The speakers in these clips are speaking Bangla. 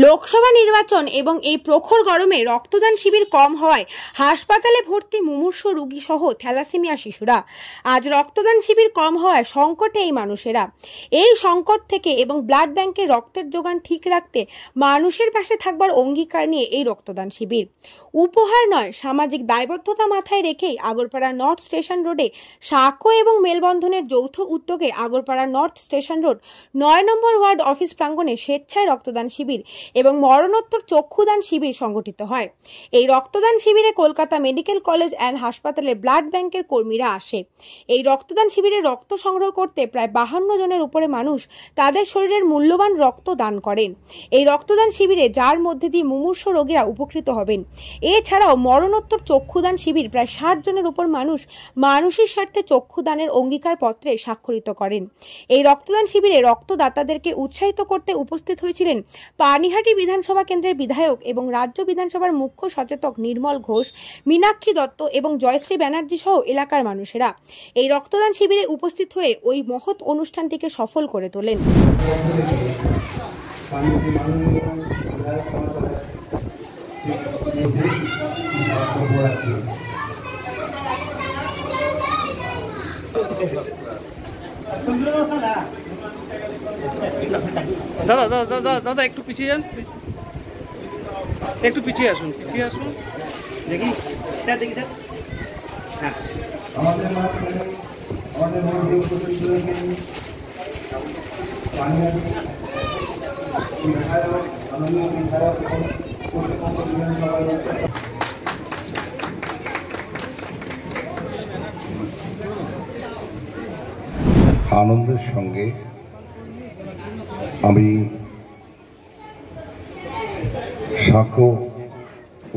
লোকসভা নির্বাচন এবং এই প্রখর গরমে রক্তদান শিবির কম হওয়ায় হাসপাতালে ভর্তি মুমূর্ষু রোগী সহ থ্যালাসেমিয়া শিশুরা। আজ রক্তদান শিবির কম হওয়ায় সংকটে এই মানুষেরা। এই সংকট থেকে এবং ব্লাড ব্যাংকে রক্তের যোগান ঠিক রাখতে মানুষের পাশে থাকবার অঙ্গীকার নিয়ে এই রক্তদান শিবির। উপহার নয়, সামাজিক দায়বদ্ধতা মাথায় রেখেই আগরপাড়া নর্থ স্টেশন রোডে সাঁকো এবং মেলবন্ধনের যৌথ উদ্যোগে আগরপাড়া নর্থ স্টেশন রোড 9 নম্বর ওয়ার্ড অফিস প্রাঙ্গণে স্বেচ্ছায় রক্তদান শিবির এবং মরণোত্তর চক্ষুদান শিবির সংগঠিত হয়। এই রক্তদান শিবিরে কলকাতা মেডিকেল কলেজ অ্যান্ড হাসপাতালের ব্লাড ব্যাংকের কর্মীরা আসে। এই রক্তদান শিবিরে রক্ত সংগ্রহ করতে প্রায় 52 জনের উপরে মানুষ তাদের শরীরের মূল্যবান রক্ত দান করেন। এই রক্তদান শিবিরে যার মধ্যে দিয়ে মুমূর্ষু রোগীরা উপকৃত হবেন। এছাড়াও মরণোত্তর চক্ষুদান শিবির প্রায় 60 জনের উপর মানুষের স্বার্থে চক্ষুদানের অঙ্গীকার পত্রে স্বাক্ষরিত করেন। এই রক্তদান শিবিরে রক্তদাতাদেরকে উৎসাহিত করতে উপস্থিত হয়েছিলেন পানিহাটি বিধানসভা কেন্দ্রের বিধায়ক এবং রাজ্য বিধানসভার মুখ্য সচেতক নির্মল ঘোষ, মীনাক্ষী দত্ত এবং জয়শ্রী ব্যানার্জি সহ এলাকার মানুষেরা। এই রক্তদান শিবিরে উপস্থিত হয়ে ওই মহৎ অনুষ্ঠানটিকে সফল করে তোলেন। দাদা দাদা দাদা দাদা একটু পিছিয়ে যান, একটু পিছিয়ে আসুন, দেখি স্যার, দেখি স্যার। হ্যাঁ, আনন্দের সঙ্গে আমি সাঁকো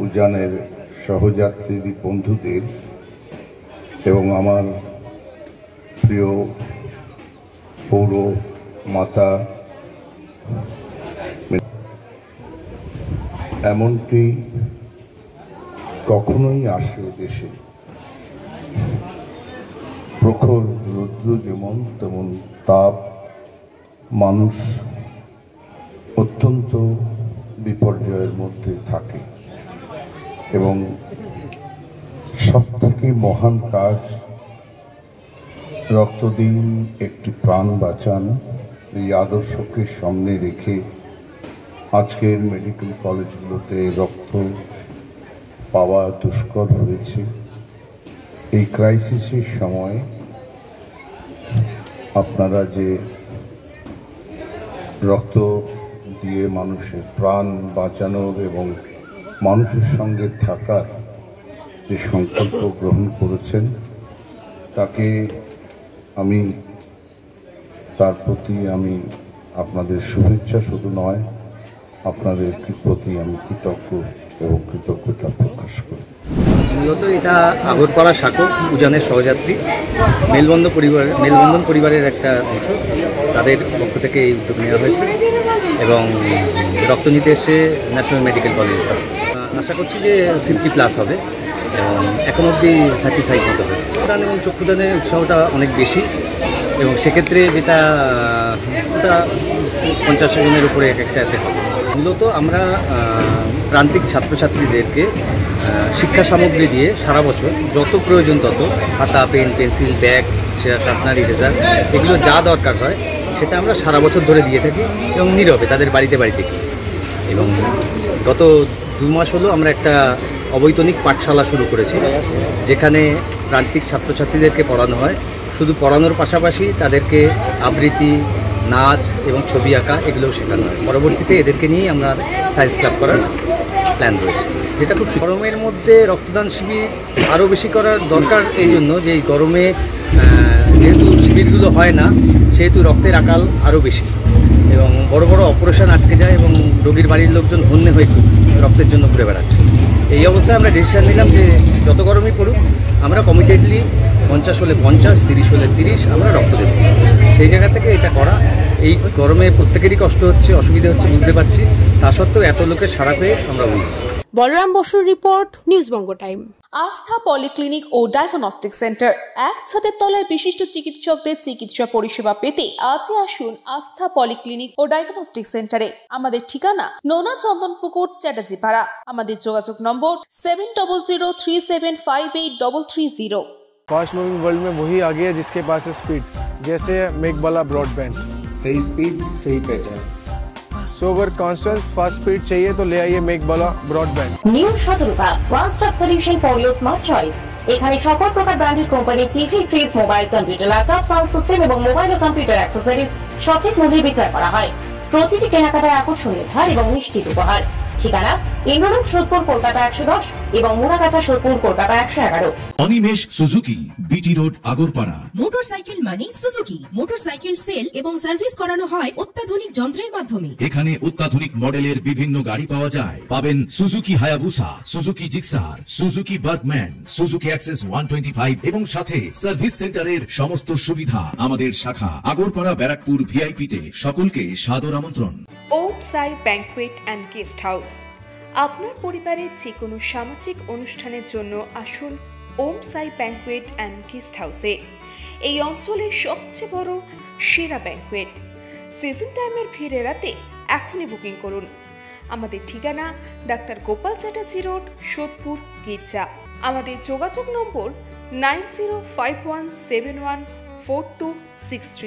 উজানের সহযাত্রী বন্ধুদের এবং আমার প্রিয় পৌর মাতা, এমনটি কখনোই আসে দেশে। প্রখর রৌদ্র যেমন তেমন তাপ, মানুষ অত্যন্ত বিপর্যয়ের মধ্যে থাকে এবং সবথেকে মহান কাজ রক্ত দিন, একটি প্রাণ বাঁচান, এই আদর্শকে সামনে রেখে আজকের মেডিকেল কলেজগুলোতে রক্ত পাওয়া দুষ্কর হয়েছে। এই ক্রাইসিসের সময় আপনারা যে রক্ত দিয়ে মানুষের প্রাণ বাঁচানোর এবং মানুষের সঙ্গে থাকার যে সংকল্প গ্রহণ করেছেন, তাকে তার প্রতি আমি আপনাদের শুভেচ্ছা শুধু নয়, আপনাদের প্রতি আমি কৃতজ্ঞ এবং কৃতজ্ঞতা প্রকাশ করি। মূলত এটা আগরপাড়া সাঁকো উজানের সহযাত্রী মেলবন্ধন পরিবারের একটা অংশ, তাদের পক্ষ থেকে এই উদ্যোগ নেওয়া হয়েছে এবং রক্ত নিতে এসে ন্যাশনাল মেডিকেল কলেজ। আশা করছি যে 50+ হবে এবং এখন অবধি 35 মতো হয়েছে। দান এবং চক্ষুদানের উৎসাহটা অনেক বেশি এবং সেক্ষেত্রে যেটা 50 জনের উপরে একটা হবে। মূলত আমরা প্রান্তিক ছাত্রছাত্রীদেরকে শিক্ষা সামগ্রী দিয়ে সারা বছর যত প্রয়োজন তত খাতা, pen, pencil, bag, sharpener, eraser, এগুলো যা দরকার হয় সেটা আমরা সারা বছর ধরে দিয়ে থাকি এবং নীরবে তাদের বাড়িতে এবং গত 2 মাস হলো আমরা একটা অবৈতনিক পাঠশালা শুরু করেছি, যেখানে প্রান্তিক ছাত্রছাত্রীদেরকে পড়ানো হয়। শুধু পড়ানোর পাশাপাশি তাদেরকে আবৃত্তি, নাচ এবং ছবি আঁকা এগুলোও শেখানো হয়। পরবর্তীতে এদেরকে নিয়েই আমরা সায়েন্স ক্লাব করার প্ল্যান রয়েছে, যেটা খুব গরমের মধ্যে রক্তদান শিবির আরও বেশি করার দরকার। এই জন্য যে এই গরমে যেহেতু শিবিরগুলো হয় না, সেহেতু রক্তের আকাল আরও বেশি এবং বড় বড় অপারেশন আটকে যায় এবং রোগীর বাড়ির লোকজন হন্যে হয়ে রক্তের জন্য ঘুরে বেড়াচ্ছে। এই অবস্থায় আমরা ডিসিশন নিলাম যে যত গরমই পড়ুক আমরা কমিটেডলি 50 হলে 50, 30 হলে 30 আমরা রক্ত দেবো। সেই জায়গা থেকে এটা করা। এই গরমে প্রত্যেকেরই কষ্ট হচ্ছে, অসুবিধা হচ্ছে, বুঝতে পারছি। তা সত্ত্বেও এত লোকের সাড়া পেয়ে আমরা বুঝি। বলরাম বসুর রিপোর্ট, নিউজবঙ্গ টাইম। আস্থা পলিক্লিনিক ও ডায়াগনস্টিক সেন্টার, এক ছাদের তলায় বিশিষ্ট চিকিৎসকদের চিকিৎসা পরিষেবা পেতে আজই আসুন আস্থা পলিক্লিনিক ও ডায়াগনস্টিক সেন্টারে। আমাদের ঠিকানা নোনা চন্দনপুকুর, চ্যাটার্জিপাড়া। আমাদের যোগাযোগ নম্বর 7003758330। फास्ट मूविंग वर्ल्ड में वही आगे है जिसके पास है स्पीड, जैसे मेघबाला ब्रॉडबैंड। सही स्पीड सही पहचान। सो अगर कांस्टेंट फास्ट स्पीड चाहिए तो ले आइए Meghbala broadband. New Shatarupa one stop solution for your smart choice. এখানে সকল প্রকার ব্র্যান্ডেড কোম্পানির TV, fridge, mobile, computer, laptop, sound system এবং মোবাইল ও কম্পিউটার অ্যাক্সেসরিজ সঠিক মূল্যে বিক্রয় করা হয়। প্রতিটি কেনাকাটায় আকর্ষণীয় ছাড় এবং নিশ্চিত উপহার। ঠিকানা ইন্দ্রলোক, সোদপুর, কলকাতা 110 এবং Murakacha, Sodepur, Kolkata 111। Animesh Suzuki, BT road, Agarpara. Motorcycle মানে সুজুকি। মোটরসাইকেল সেল এবং সার্ভিস করানো হয় অত্যাধুনিক যন্ত্রের মাধ্যমে। এখানে অত্যাধুনিক মডেলের বিভিন্ন গাড়ি পাওয়া যায়। পাবেন Suzuki Hayabusa, Suzuki Gixxer, Suzuki Bergman, Suzuki access 125 এবং সাথে সার্ভিস সেন্টারের সমস্ত সুবিধা। আমাদের শাখা আগরপাড়া, ব্যারাকপুর ভিআইপি তে। সকলকে সাদর আমন্ত্রণ। ওম সাই ব্যাংকুয়েট অ্যান্ড গেস্ট হাউস। আপনার পরিবারের যে কোনো সামাজিক অনুষ্ঠানের জন্য আসুন ওম সাই ব্যাংকুয়েট অ্যান্ড গেস্ট হাউসে। এই অঞ্চলের সবচেয়ে বড় সেরা ব্যাংকুয়েট। সিজন টাইমের ভিড় এড়াতে এখনই বুকিং করুন। আমাদের ঠিকানা ডাক্তার গোপাল চ্যাটার্জি রোড, সোদপুর, গির্জা। আমাদের যোগাযোগ নম্বর 9051714263।